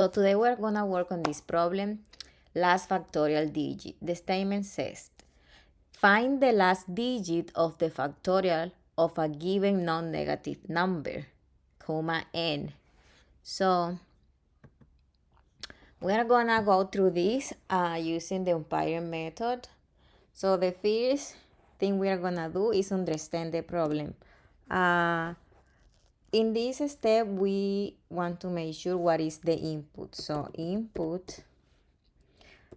So today we're gonna work on this problem, last factorial digit. The statement says, find the last digit of the factorial of a given non-negative number, comma n. So we're gonna go through this using the UMPIRE method. So the first thing we are gonna do is understand the problem. In this step, we want to make sure what is the input. So input,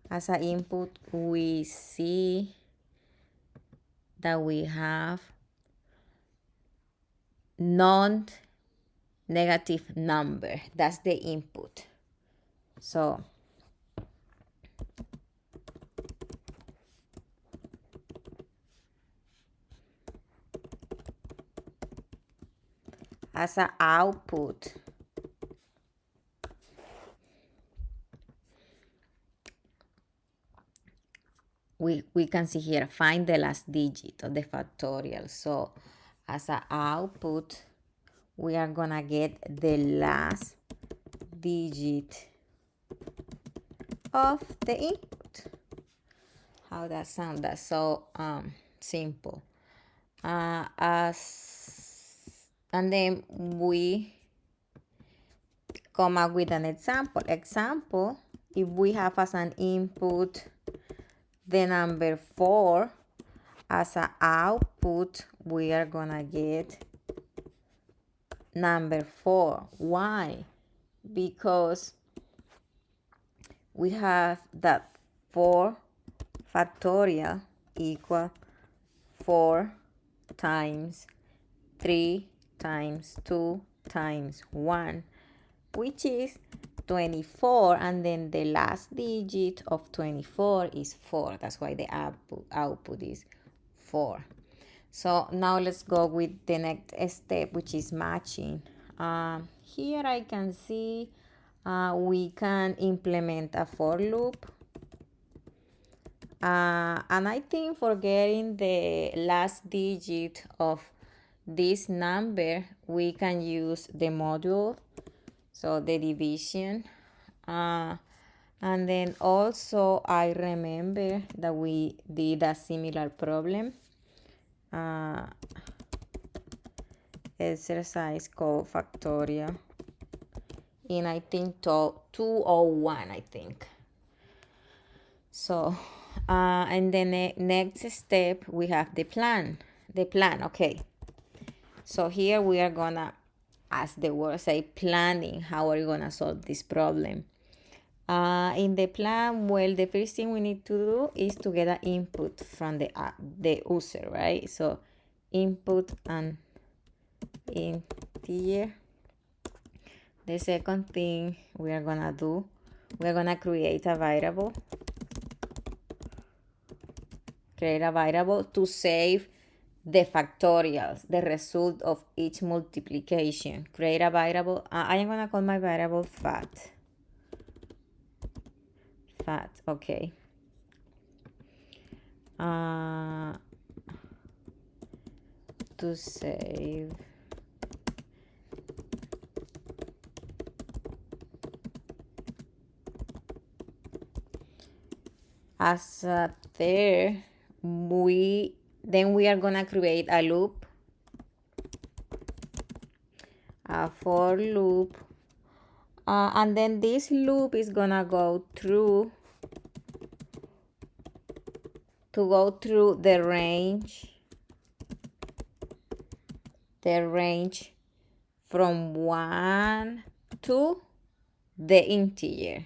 as an input, we see that we have non-negative number. That's the input. So as an output, we can see here, find the last digit of the factorial. So as an output, we are gonna get the last digit of the input. How that sound? That's so simple. And then we come up with an example. Example, if we have as an input the number 4, as an output, we are gonna get number 4. Why? Because we have that 4 factorial equal 4 times 3 times 2 times 1, which is 24, and then the last digit of 24 is 4. That's why the output is 4. So now let's go with the next step, which is matching. Here I can see we can implement a for loop. And I think for getting the last digit of this number, we can use the module, so the division. And then also I remember that we did a similar problem, exercise called factorial in, I think, 201, I think. So and then the next step, we have the plan. Okay. So here we are gonna, as the word say, planning. How are you gonna solve this problem? In the plan, well, the first thing we need to do is to get an input from the user, right? So input and integer. The second thing we are gonna do, we're gonna create a variable. To save the factorials, the result of each multiplication. Create a variable. I am gonna call my variable fat. Okay. To save as there, we are gonna create a loop, a for loop, and then this loop is gonna go through the range from 1 to the integer.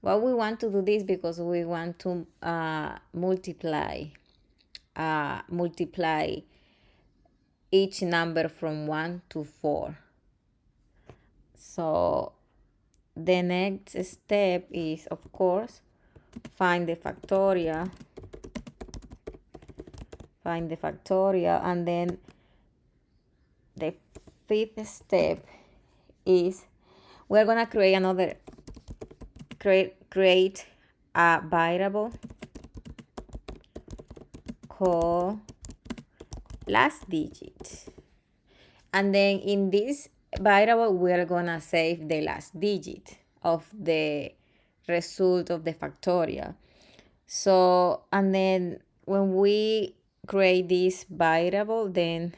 Why we want to do this? Because we want to multiply each number from 1 to 4. So the next step is, of course, find the factorial, and then the fifth step is we're gonna create a variable called last digit, and then in this variable, we're gonna save the last digit of the result of the factorial. So, and then when we create this variable, then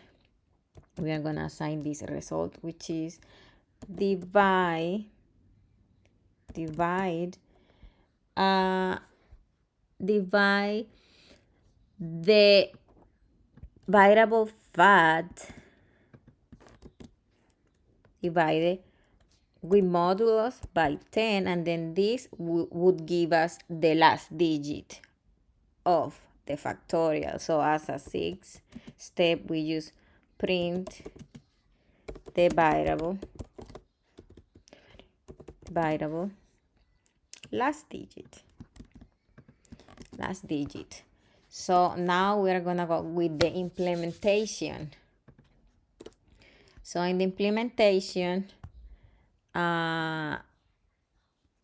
we are gonna assign this result, which is divide uh, divide the variable fat divided with modulus by 10, and then this would give us the last digit of the factorial. So as a sixth step, we use print the variable last digit. So now we're gonna go with the implementation. So in the implementation,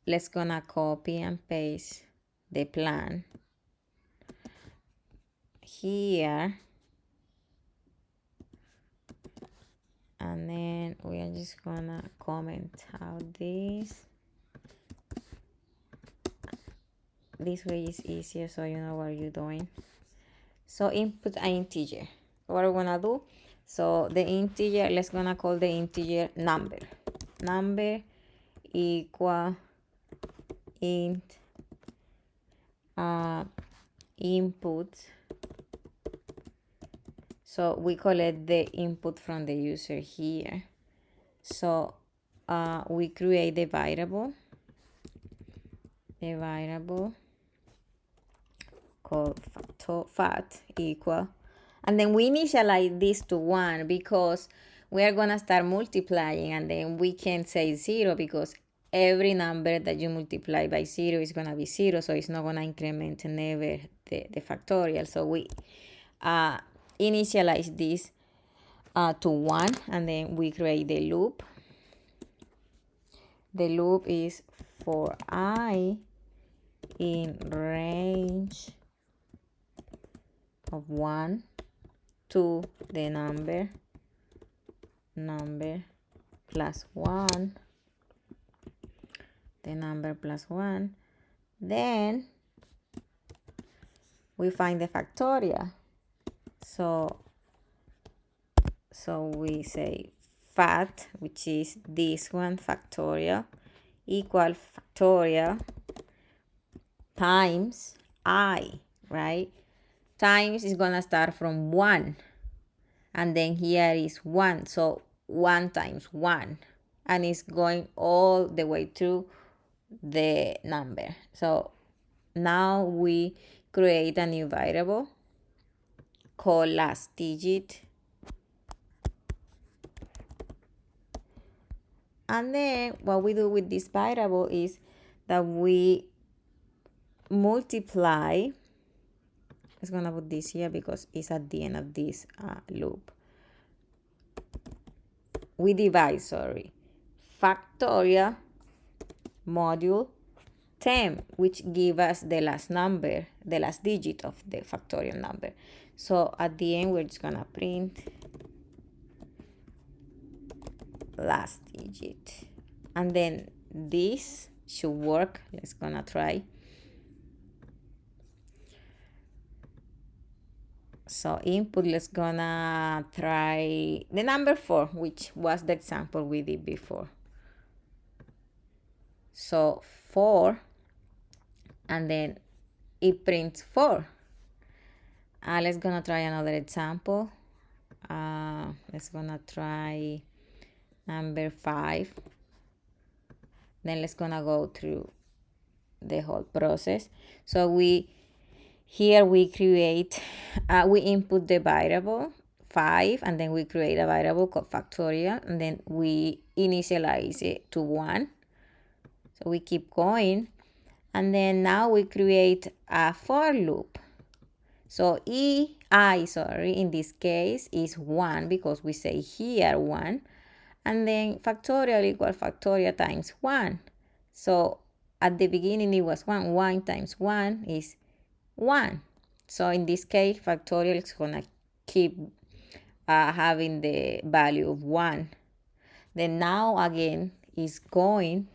let's gonna copy and paste the plan here, and then we are just gonna comment out this way is easier, so you know what you're doing. So input an integer. What we're gonna do, so the integer, let's gonna call the integer number equal int input. So we collect the input from the user here. So we create the variable called fat equal, and then we initialize this to 1 because we are gonna start multiplying, and then we can say 0 because every number that you multiply by 0 is gonna be 0, so it's not gonna increment never the factorial. So we initialize this to 1, and then we create the loop. The loop is for I in range of 1 to the number plus 1, the number plus 1. Then we find the factorial. So we say fat, which is this one, factorial, equal factorial times I, right? Times is gonna start from 1, and then here is 1, so 1 times 1, and it's going all the way through the number. So now we create a new variable called last digit, and then what we do with this variable is that we multiply. It's gonna put this here because it's at the end of this loop. We divide, factorial module 10, which give us the last number, the last digit of the factorial number. So at the end, we're just gonna print last digit, and then this should work. Let's gonna try. So input, let's gonna try the number 4, which was the example we did before. So 4, and then it prints 4. Let's gonna try another example. Let's gonna try number 5. Then let's gonna go through the whole process. So we create, we input the variable 5, and then we create a variable called factorial, and then we initialize it to 1. So we keep going, and then now we create a for loop. So in this case is 1 because we say here 1, and then factorial equal factorial times 1. So at the beginning it was 1. 1 times 1 is 1. So in this case, factorial is gonna keep having the value of 1. Then now again is going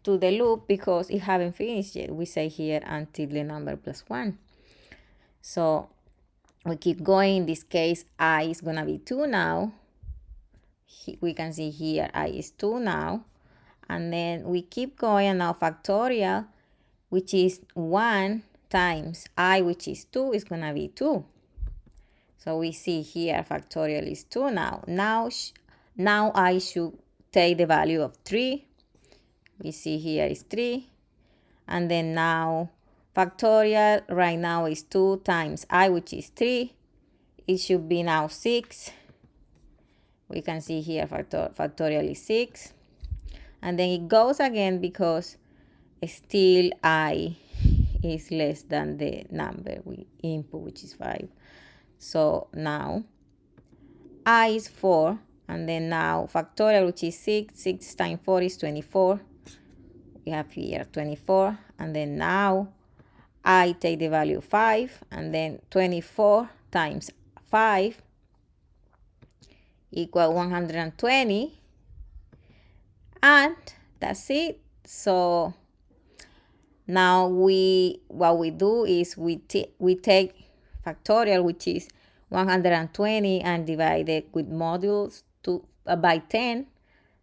to the loop because it haven't finished yet. We say here until the number plus 1. So we keep going. In this case, I is going to be 2 now. We can see here I is 2 now. And then we keep going, and now factorial, which is 1 times I, which is 2, is going to be 2. So we see here factorial is 2 now. Now I should take the value of 3. We see here is 3. And then now factorial right now is 2 times I, which is 3. It should be now 6. We can see here factorial is 6. And then it goes again because still I is less than the number we input, which is 5. So now I is 4. And then now factorial, which is 6. 6 times 4 is 24. We have here 24. And then now I take the value 5. And then 24 times 5 equal 120. And that's it. So now what we do is we take factorial, which is 120, and divide it with modules by 10.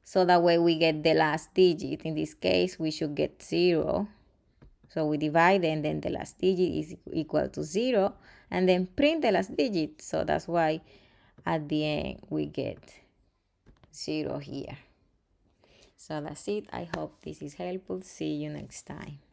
So that way we get the last digit. In this case, we should get 0. So we divide, and then the last digit is equal to 0. And then print the last digit. So that's why at the end we get 0 here. So that's it. I hope this is helpful. See you next time.